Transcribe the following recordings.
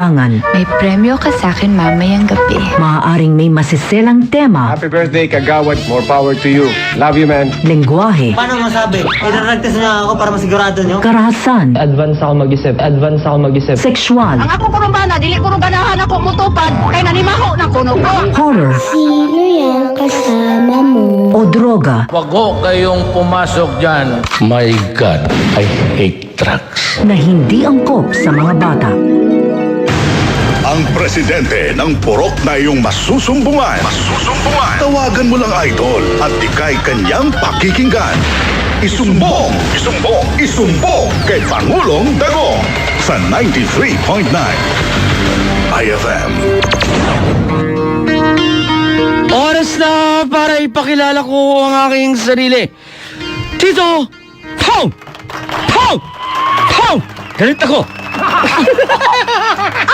May premyo ka sa akin mamayang gabi. Maaaring may masiselang tema, Happy birthday, Kagawad. More power to you. Love you, man. lengguwahe, Paano masabi? Idaragtas niya ako para masigurado niyo? karahasan, Advance ako mag-isip. sexual, Ang ako kurumbana, dili ko ganahan ako mutupad, kay nanimaho na kuno ko. horror, Sino yung kasama mo? o droga Wag ho kayong pumasok dyan. My God, I hate drugs. na hindi angkop sa mga bata. Ang presidente ng purok na iyong masusumbungan. Tawagan mo lang idol at ikay kanyang pakikinggan. Isumbong kay Pangulong Dagong sa 93.9 IFM. Oras na para ipakilala ko ang aking sarili. Tito Pong! Pong! Pong! Galit ako!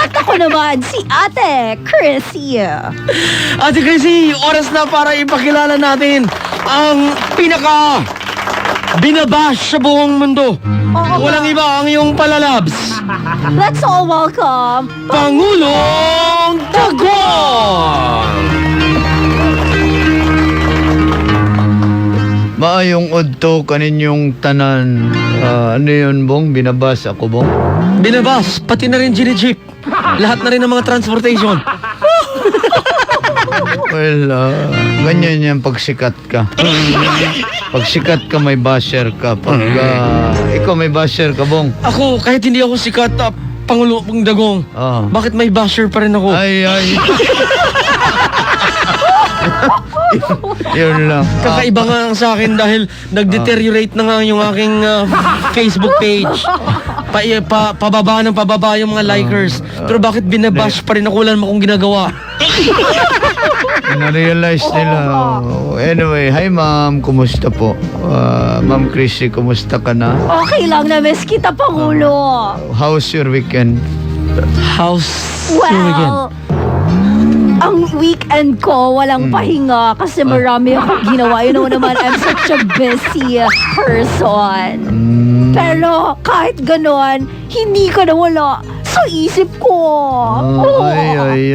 At ako naman, si Ate Chrissy. Ate Chrissy, oras na para ipakilala natin ang pinaka binabash sa buong mundo. Walang iba ang iyong palalabs. Let's all welcome Pangulong Dagong! Maayong udto kaninyong tanan. Ano yun, Bong? Binabas ako, Bong? Binabas, pati na rin jeep. Lahat na rin ng mga transportation. Well, ganyan yan pag sikat ka. Pag sikat ka, may basher ka. Pag ikaw may basher ka, Bong. Ako, kahit hindi ako sikat, Pangulong Dagong, bakit may basher pa rin ako? Ay. Yun lang. Kakaiba nga lang sa akin dahil nag-deteriorate na nga yung aking Facebook page. Pababa ng pababa yung mga likers. Pero bakit binabash pa rin ako? Wala naman akong ginagawa. Na-realize nila. Anyway, hi ma'am. Kumusta po? Ma'am Chrissy, kumusta ka na? Okay lang na miss kita, Pangulo. How's your weekend? How's your weekend? Well, ang weekend ko, walang pahinga kasi marami akong ginawa. You know naman, I'm such a busy person. Pero kahit ganon, hindi ka nawala sa isip ko. Ay.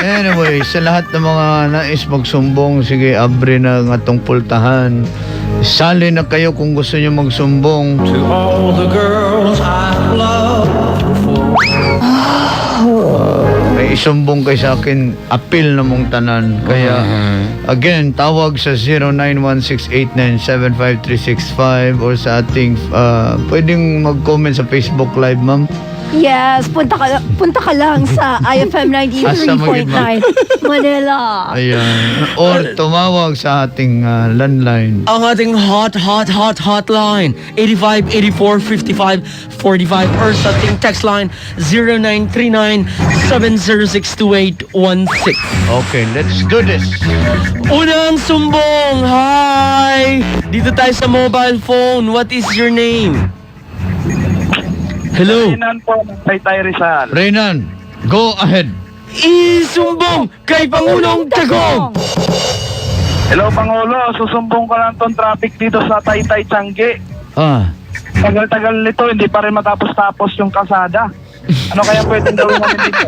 Anyway, sa lahat ng mga nais magsumbong, sige, abre na ng atong pultahan. Sali na kayo kung gusto nyo magsumbong. To all the girls I love. May isumbong kay sa akin, appeal na mong tanan. Kaya, again, tawag sa 0916897535 or sa ating, pwedeng mag-comment sa Facebook Live, ma'am. Yes, punta ka lang sa IFM 93.9 Manila. Ayan. Or tumawag sa ating landline. Ang ating hotline 85845545 or sa ating text line 0939-706-2816. Okay, let's do this. Unang sumbong! Hi! Dito tayo sa mobile phone. What is your name? Hello? Reynan po, Taytay Rizal. Reynan, go ahead. Isumbong kay Pangulong Dagong! Hello, Pangulo. Susumbong ko lang tong traffic dito sa Taytay Tiangge. Tagal-tagal nito, hindi pa rin matapos-tapos yung kalsada. Ano kaya pwedeng gawin namin dito?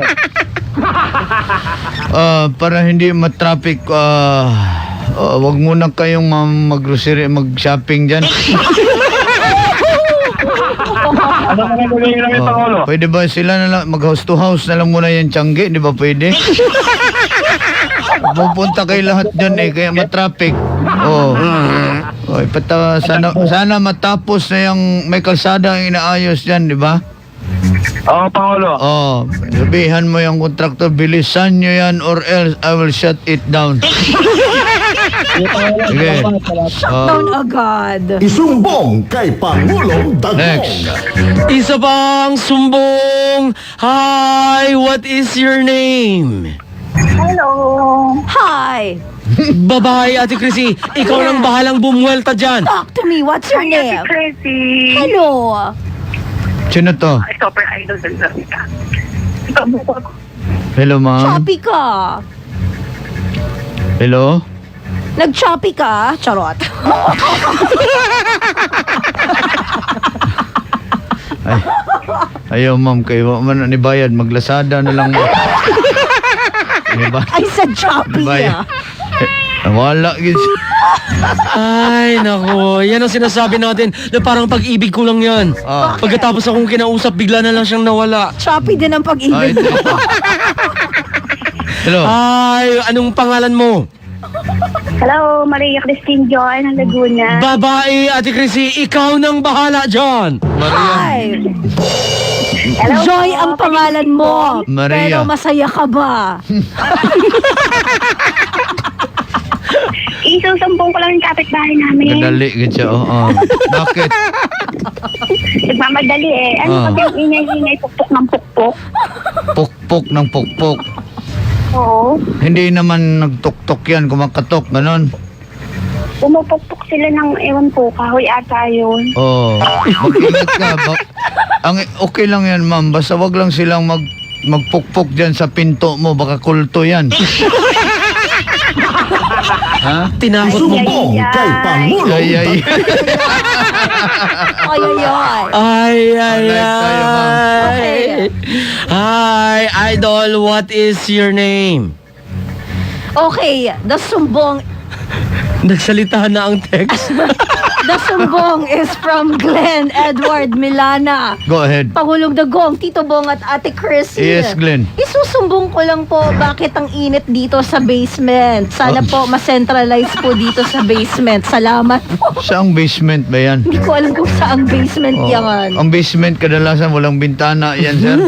Para hindi matraffic, wag muna kayong mag-grocery, mag-shopping dyan. Ano naman gawin namin, Pangulo? Pwede ba sila na lang, mag-house to house na lang muna yung Tiangge? Di ba pwede? Pupunta kayo lahat dyan kaya matraffic. Sana matapos na yung may kalsada ang inaayos dyan, di ba? Oo, Pangulo. Sabihan mo yung kontraktor, bilisan nyo yan or else I will shut it down. Sige. Shutdown agad. Isumbong kay Pangulong Dagong. Next. Isa pang sumbong! Hi! What is your name? Hi. Babae, Ate Chrissy. Ikaw lang bahalang bumuwelta dyan. Talk to me. What's your name? Crazy. Hello. Sino to? Super idol din sa kita. Hello, ma'am. Choppy ka. Hello? Nag-choppy ka? Charot. Ayaw ma'am, kayo man ni bayad, maglasada na lang. Diba? Ay, sa Shopee Bayad. Wala, gis. Ay, nako. Yan ang sinasabi natin na parang pag-ibig ko lang yan. Ah. Pagkatapos akong kinausap, bigla na lang siyang nawala. Shopee din ang pag-ibig. Hello. Ay, anong pangalan mo? Hello, Maria Christine Joy ng Laguna. Babae, Ate Chrissy, ikaw nang bahala dyan. Hi! Hello Joy po, ang pangalan mo. Maria. Pero masaya ka ba? Isusumbong ko lang yung kapitbahay namin. Kadali, gitsa. Bakit? Nagmamadali eh. Ano kasi yung ingay-ingay, pukpok ng pukpok? Pukpok ng pukpok. Oo. Hindi naman nagtuktok yan, kumakatok, ganon. Pumupukpok sila ng, ewan po, kahoy ata yun. Mag-ingat ka. Okay lang yan, ma'am. Basta wag lang silang magpukpok dyan sa pinto mo. Baka kulto yan. Ha? Tinakot mo. Sumbong kay Pangulong Ay, ay. Ay, ay, ay. Ay, ay, Alive tayo, ma'am. Okay. Hi, Idol, what is your name? Okay, the sumbong Nagsalita na ang text. The sumbong is from Glenn Edward Milana. Go ahead. Pangulong Dagong, Tito Bong at Ate Chrissy. Yes, Glenn. Isusumbong ko lang po bakit ang init dito sa basement. Sana po ma-centralize po dito sa basement. Salamat po. Saang basement ba yan? Hindi ko alam kung saang basement yan. Ang basement kadalasan walang bintana yan, sir.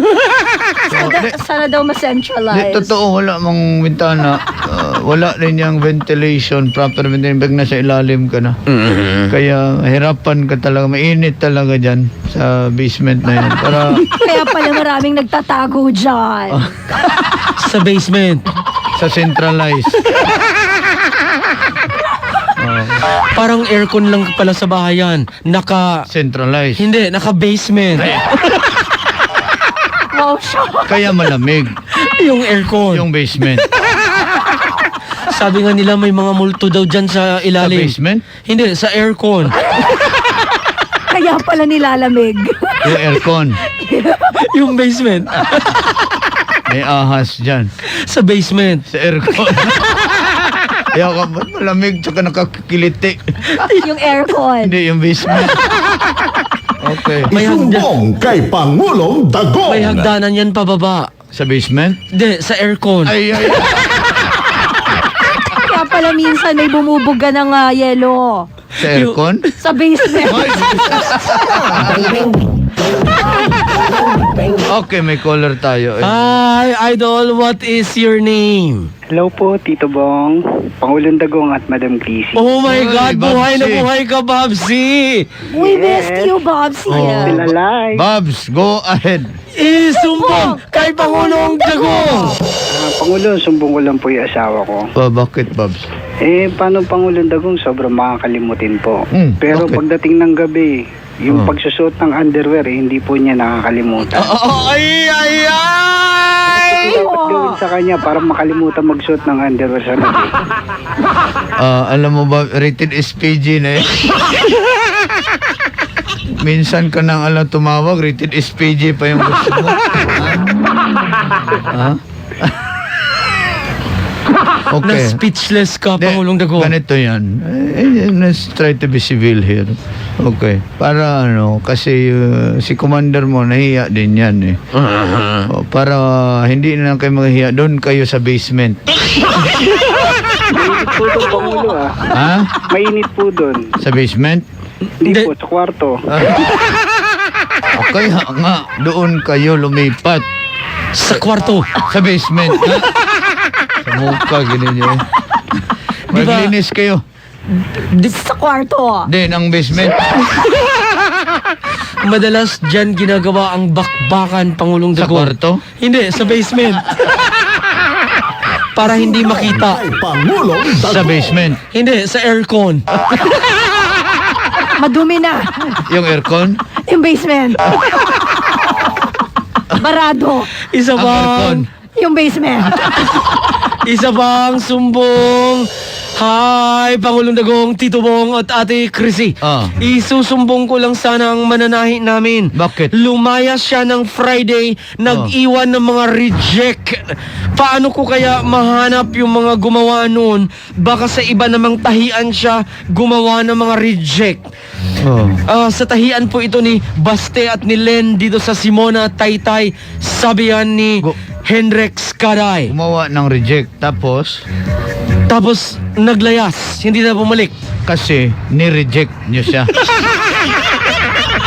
Sana daw ma-centralize. Totoo, wala mang bintana. Wala rin yung ventilation, proper ventilation. Bag nasa ilalim ka na. Kaya hirapan ka talaga. Mainit talaga dyan sa basement na yan. Kaya pala maraming nagtatago dyan. Sa basement. Sa centralized. Parang aircon lang pala sa bahayan. Centralized. Hindi, naka-basement. Wow, shock. Kaya malamig. Yung aircon. Yung basement. Sabi nga nila may mga multo daw dyan sa Sa ilalim. basement? Hindi, sa aircon. Kaya pala nilalamig. Yung aircon. Yung basement. May ahas dyan. Sa basement. Sa aircon. Kaya ka ba't malamig tsaka nakakiliti? Yung aircon. Hindi, yung basement. Okay. Sumbong kay Pangulong Dagong. May hagdanan yan pababa. Sa basement? Hindi, sa aircon. Ay. Kaya pala minsan may bumubuga ng yelo. Sa aircon? Sa basement. Okay, may caller tayo. Hi, Idol, what is your name? Hello po, Tito Bong, Pangulong Dagong at Madam Chrissy. Oh my Ay, God, buhay na Babsi. buhay ka, Babsi! We missed you, Bobsy. Still alive. Babs, go ahead. Isumbong kay Pangulong Dagong! Pangulo, sumbong ko lang po yung asawa ko. Bakit, Babs? Paano Pangulong Dagong? Sobrang makakalimutin po. Pero bakit? pagdating ng gabi, yung pagsusuot ng underwear, hindi po niya nakakalimutan. Ay! Dapat gawin sa kanya para makalimutan magsuot ng underwear sa gabi. Alam mo ba, rated SPG na eh. Minsan ka nang tumawag, rated SPG pa yung gusto mo. Ha? Okay. Na-speechless ka, Pangulong Dagong. Ganito yan. Let's try to be civil here. Okay. Para kasi si commander mo, nahiya din yan eh. Para hindi na kayo maghiya, doon kayo sa basement. Mainit po doon, Pangulo Ha? Mainit po doon. Sa basement? Hindi po, sa kwarto. Okay nga, doon kayo lumipat. Sa kwarto. Sa basement, ha? Sa mukha, ganun yun. Maglinis kayo. Sa kwarto. Hindi, ng basement. Madalas dyan ginagawa ang bakbakan, Pangulong Sa Dagong. kwarto? Hindi, sa basement. Para hindi makita. Kay Pangulong Dagong. Sa basement. Hindi, sa aircon. Madumi na. Yung aircon? Yung basement. Barado. Isa Ang aircon. bang Yung basement. Isa bang sumbong Hi, Pangulong Dagong, Tito Bong at Ate Chrissy. Isusumbong ko lang sana ang mananahi namin. Bakit? Lumayas siya ng Friday, nag-iwan ng mga reject. Paano ko kaya mahanap yung mga gumawa noon? Baka sa iba namang tahian siya gumawa ng mga reject. Sa tahian po ito ni Baste at ni Len dito sa Simona, Taytay, sabihan ni Hendrix Kaday. Gumawa ng reject. Tapos Naglayas, hindi na bumalik. kasi ni-reject niyo siya.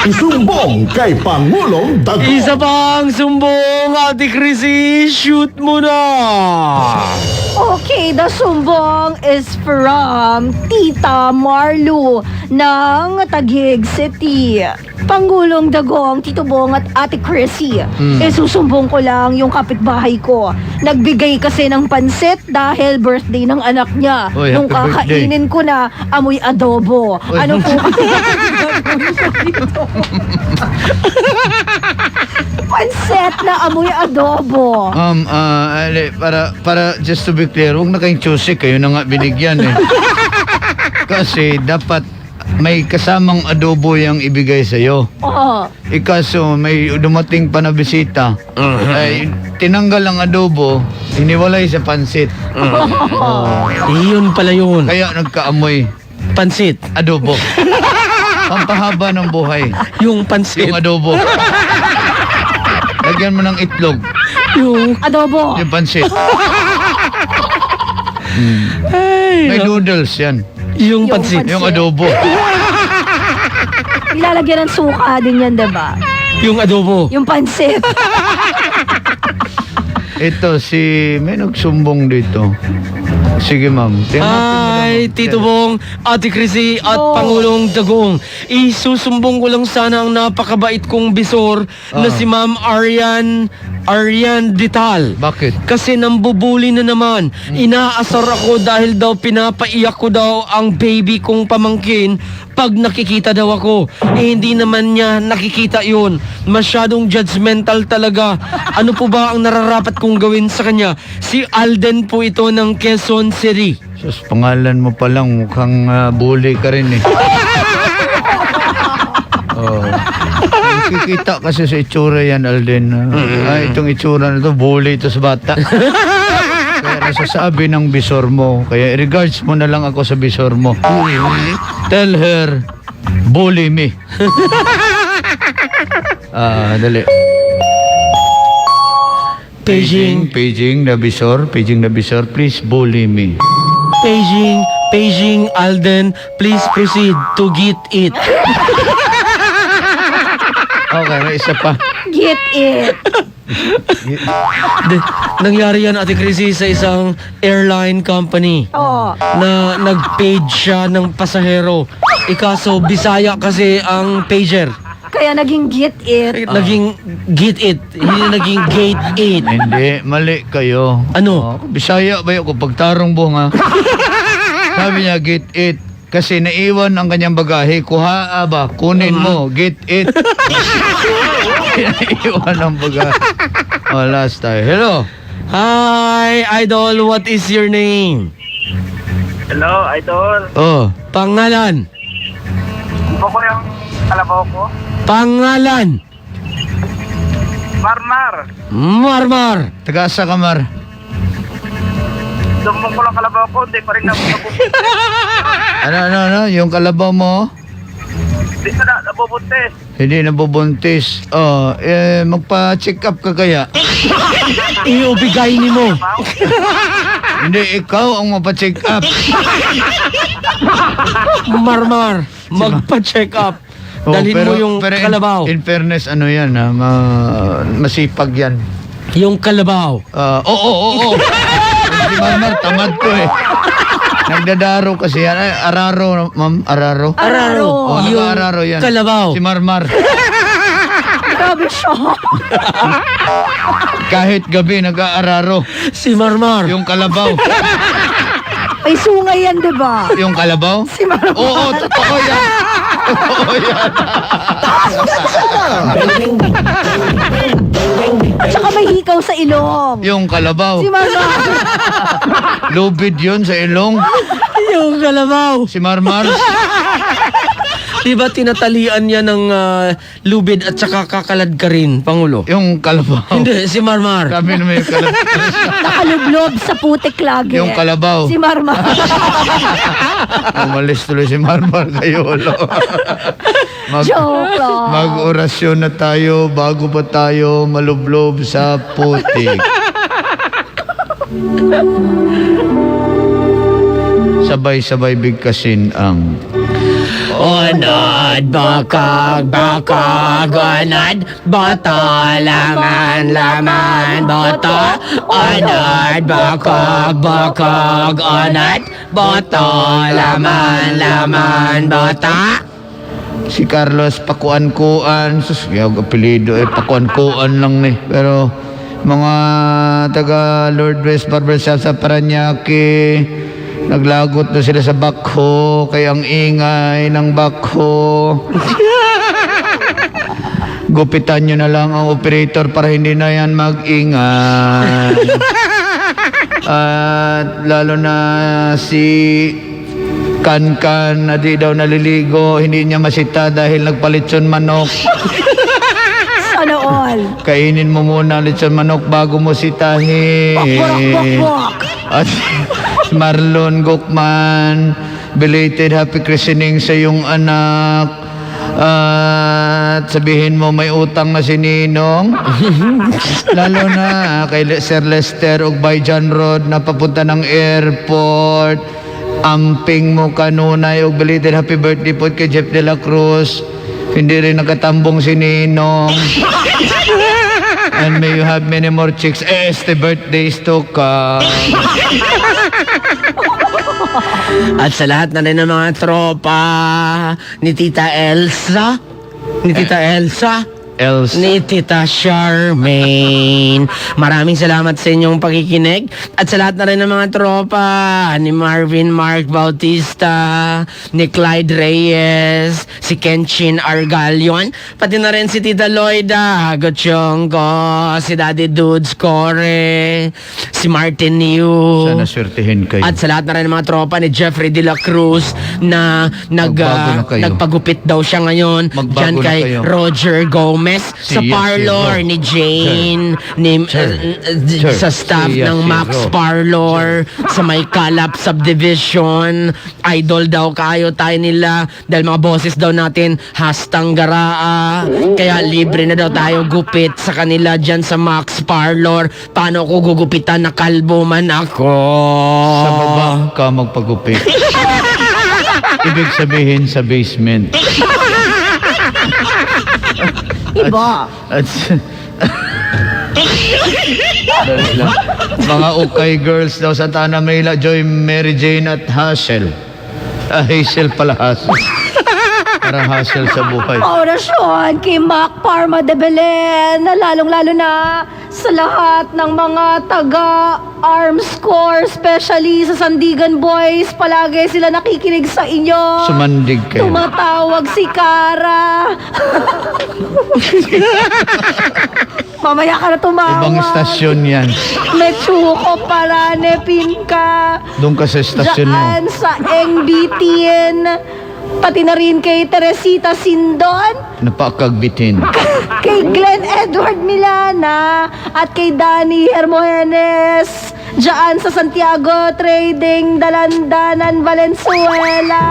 Isumbong kay Pangulong Dagong. Isa pang sumbong, Ate Chrissy, shoot mo na! Okay, the sumbong is from Tita Marlu ng Taguig City. Pangulong Dagong, Tito Bong at Ate Chrissy. Susumbong ko lang yung kapitbahay ko. Nagbigay kasi ng pansit dahil birthday ng anak niya. Oy, Nung happy birthday. kakainin ko na, amoy adobo. Oy. Ano po gagawin ko dito? Pansit na amoy adobo. Para just to be clear, huwag na kayong choosy, kayo na nga binigyan eh. Kasi dapat may kasamang adobo yung ibigay sa'yo. Oo. Ikaso may dumating pa na bisita. Ay, tinanggal ang adobo, iniwalay sa pansit. Iyon pala yun. Kaya nagkaamoy Pansit. adobo. Pampahaba ng buhay. Yung pansit. Yung adobo. Lagyan mo ng itlog. Yung Adobo. Yung pansit. Ay, May noodles yan. yung pansit. Yung adobo. Ilalagyan ng suka din yan, diba? Yung adobo. Yung pansit. Ito, may nagsumbong dito. Sige, ma'am. Hi, Tito Bong, Ate Chrissy at Pangulong Dagong. Isusumbong ko lang sana ang napakabait kong bisor na si Ma'am Arian Dital. Bakit? Kasi nambubuli na naman. Inaasar ako dahil daw pinapaiyak ko daw ang baby kong pamangkin pag nakikita daw ako. Hindi naman niya nakikita yun. Masyadong judgmental talaga. Ano po ba ang nararapat kong gawin sa kanya? Si Alden po ito ng Quezon City. Sus, pangalan mo pa lang, mukhang bully ka rin eh. Nakikita kasi sa itsura yan, Alden. Itong itsura na to, bully ito sa bata. Kaya nasasabi ng bisor mo. Kaya regards mo na lang ako sa bisor mo. Tell her, bully me. Dali. Paging the bisor. Please bully me. Paging Alden, please proceed to get it. Okay, may isa pa. Get it. Nangyari yan, Ate Chrissy, sa isang airline company. Na nag-page siya ng pasahero. Ikaso, Bisaya kasi ang pager. Kaya naging get it. Naging get it, hindi naging gate it. Hindi, mali kayo. Ano? Bisaya ba yun? Pagtarong bunga. Sabi niya, get it. Kasi naiwan ang kanyang bagahe. Kuhaa ba? Kunin mo. Get it. Naiwan ang bagahe. Last time. Hello. Hi, Idol. What is your name? Hello, Idol. Pangalan. Ako yung kalabaw ko. Pangalan. Marmar. Taga-asa ka, Mar? Sumbong ko lang kalabaw ko, hindi pa rin nabubuntis. Ano? Yung kalabaw mo? Hindi na nabubuntis. Hindi nabubuntis. Magpa-check up ka kaya? Iubigay ni mo. Hindi, ikaw ang mapa-check up. Marmar, magpa-check up. Dalhin mo yung kalabaw. In fairness, ano yan, masipag yan. Yung kalabaw. Oo. Si Marmar, tamad ko eh. Nagdadaro kasi yan. Araro, ma'am. Araro. Nag-araro yan. Kalabaw. Si Marmar. Grabe siya. Kahit gabi, nag-aararo. Si Marmar. Yung kalabaw. May sungay yan, diba? Yung kalabaw? Si Marmar. Oo, totoo yan. Totoo yan. At saka may hikaw sa ilong. Yung kalabaw. Si Marmar. Lubid yun sa ilong. Yung kalabaw. Si Marmar. Diba tinatalian niya ng lubid at saka kakalad ka rin, Pangulo? Yung kalabaw. Hindi, si Marmar. Kami naman yung kalabaw. Nakalublob sa putik lagi. Yung kalabaw. Si Marmar. Umalis tuloy si Marmar kayo. Joke lang. Mag-orasyon na tayo bago pa tayo malublob sa putik. Sabay-sabay bigkasin ang Onad, bakag, onad, boto, laman, boto. Onad, bakag, onad, boto, laman, boto. si Carlos Pakuan-Kuan. Sus, yung apelido Pakuan-Kuan lang ni. Pero mga taga Lord West Barbershop sa Paranaque, naglagot na sila sa bakho, kaya ang ingay ng bakho. Gupitan nyo na lang ang operator para hindi na yan mag-ingay. At lalo na si Kankan na di daw naliligo, hindi niya masita dahil nagpalitson manok. Sana all. Kainin mo muna litson manok bago mo sitahin. Bok. At Marlon Gokman, belated happy christening sa iyong anak. At sabihin mo may utang na si Ninong. Lalo na kay Sir Lester ug Bajan Road na papunta ng airport. Amping mo kanunay ug belated happy birthday po kay Jeff de la Cruz. Hindi rin nakatambong si Ninong. And may you have many more chicks. Este birthdays to come. At sa lahat na rin ng mga tropa ni Tita Elsa, ni Tita Charmaine. Maraming salamat sa inyong pakikinig. At sa lahat na rin ng mga tropa ni Marvin Mark Bautista, ni Clyde Reyes, si Kenshin Argalion, pati na rin si Tita Loida Gochongo, si Daddy Dudes Core, si Martin Yu. Sana swertihin kayo. At sa lahat na rin ng mga tropa ni Jeffrey de la Cruz na Magbago na kayo. nagpagupit daw siya ngayon Magbago dyan na kay kayo. Roger Gomez sa Si parlor Yashiro. ni Jane, Sir. sa staff Si ng Yashiro. Max Parlor, sa may Calap Subdivision. Idol daw kayo tayo nila dahil mga boses daw natin hastang garaa. Kaya libre na daw tayo gupit sa kanila dyan sa Max Parlor. Paano ko gugupitan na kalbo man ako? Sa baba ka magpagupit. Ibig sabihin sa basement. Iba. At mga ukay girls daw sa Tana Mayla, Joy, Mary Jane at Hazel. Hazel pala, Hazel. Parang Hazel sa buhay. Orasyon kay Mac Parma de Belen na lalong-lalo na sa lahat ng mga taga-arms corps, especially sa Sandigan Boys. Palagi sila nakikinig sa inyo. Sumandig kayo. Tumatawag si Kara. Mamaya ka na tumawag. Ibang istasyon yan. Mechuko Parane Pinka. Doon ka sa istasyon mo. Diyan sa NBTN. Pati na rin kay Teresita Sindon, Napakagbitin. kay Glenn Edward Milana, at kay Danny Hermogenes, diyan sa Santiago Trading, Dalandanan, Valenzuela,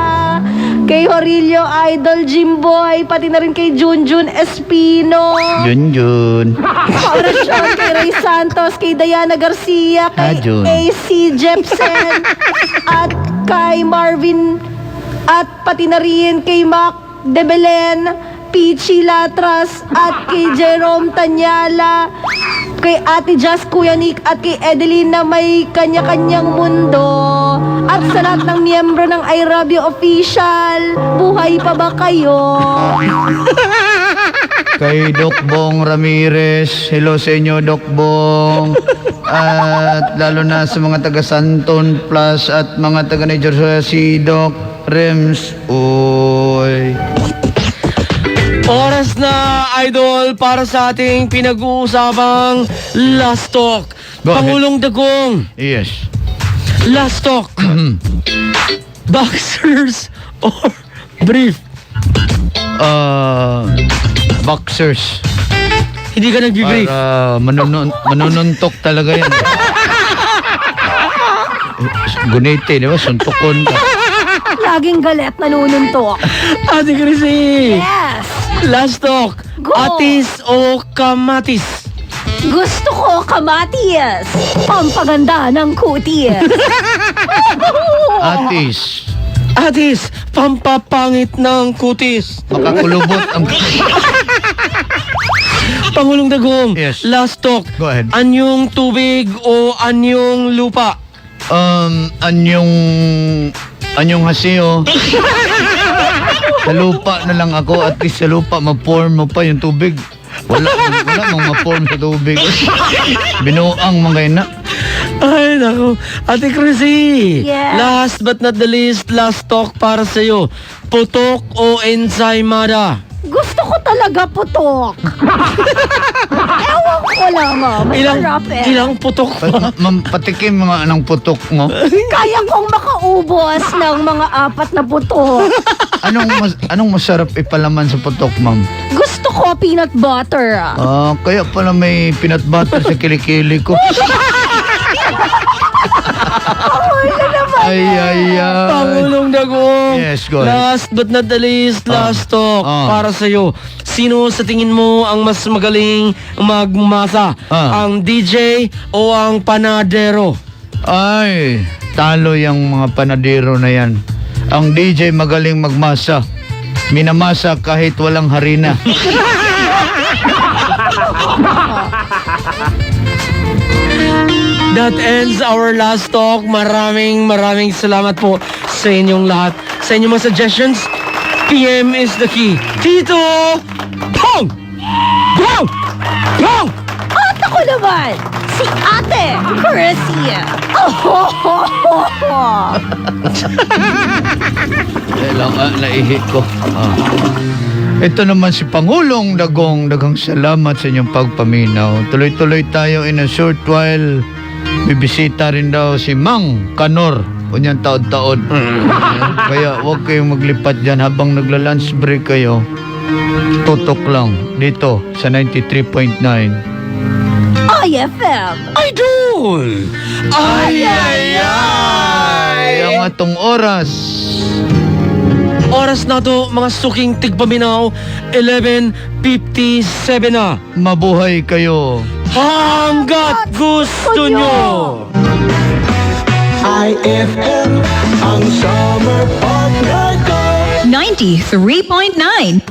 kay Horilio Idol Jimboy, pati na rin kay Junjun Espino. Junjun. Orasyon kay Ray Santos, kay Diana Garcia, kay Jun. AC Jepsen, at kay Marvin, at pati na rin kay Mac de Belen, Pichi Latras, at kay Jerome Tanyala, kay Ate Jazz, Kuya Nick, at kay Edeline na may kanya-kanyang mundo. At sa lahat ng miyembro ng I Love You Official, buhay pa ba kayo? Kay Doc Bong Ramirez, hello sa inyo Doc Bong. At lalo na sa mga taga Santon Plus at mga taga New Jersey, si Doc Rems. Oy. Oras na, Idol, para sa ating pinag-uusapang Last Talk. Go ahead. Pangulong Dagong, Yes. Last Talk. Boxers or brief? Boxers. Hindi ka nag-brief. Para manununtok talaga yan. Gunite, di ba? Suntukon ka. Laging galit, nanununtok. Ate Chrissy! Yes! Last talk. Go. Atis o kamatis? Gusto ko kamatis. Pampaganda ng kutis. Atis. Atis, pampapangit ng kutis. Makakulubot ang... Pangulong Dagong, Yes. last talk. Go ahead. Anyong tubig o anyong lupa? Anyong hasiyo. Sa lupa na lang ako. At least sa lupa, ma-form mo pa yung tubig. Wala mang ma-form sa tubig. Binuang mga ina. Ay, naku. Ate Chrissy, Yes. last but not the least, last talk para sa'yo. Putok o ensaymada? Gusto ko talaga putok. Ewan ko lang, masarap eh. Ilang putok pa? Ma'am, patikim mga anong putok mo. Kaya kong makaubos ng mga 4 na putok. Anong masarap ipalaman sa putok, ma'am? Gusto ko peanut butter. Kaya pala may peanut butter sa kilikili ko. Ay. Pangulong Dagong. Yes, go ahead. Last but not the least, last talk para sa'yo. Sino sa tingin mo ang mas magaling magmasa? Ang DJ o ang panadero? Ay, talo yung mga panadero na yan. Ang DJ magaling magmasa. Minamasa kahit walang harina. That ends our last talk. Maraming salamat po sa inyong lahat. Sa inyong mga suggestions, PM is the key. Tito Pong! Pong! Pong! At ako naman, si Ate Chrissy. Naihi ko. Ito naman si Pangulong Dagong. Daghang salamat sa inyong pagpaminaw. Tuloy-tuloy tayo in a short while. Bibisita rin daw si Mang Kanor. Kunyang taod-taod. Kaya huwag kayong maglipat dyan habang nagla-lunch break kayo. Tutok lang dito sa 93.9. IFM. Idol! Ay! Ang atong oras. Oras na to, mga suking tigpaminaw, 11:57 na. Mabuhay kayo. Hanggat gusto nyo! IFM ang summer partner ko. 93.9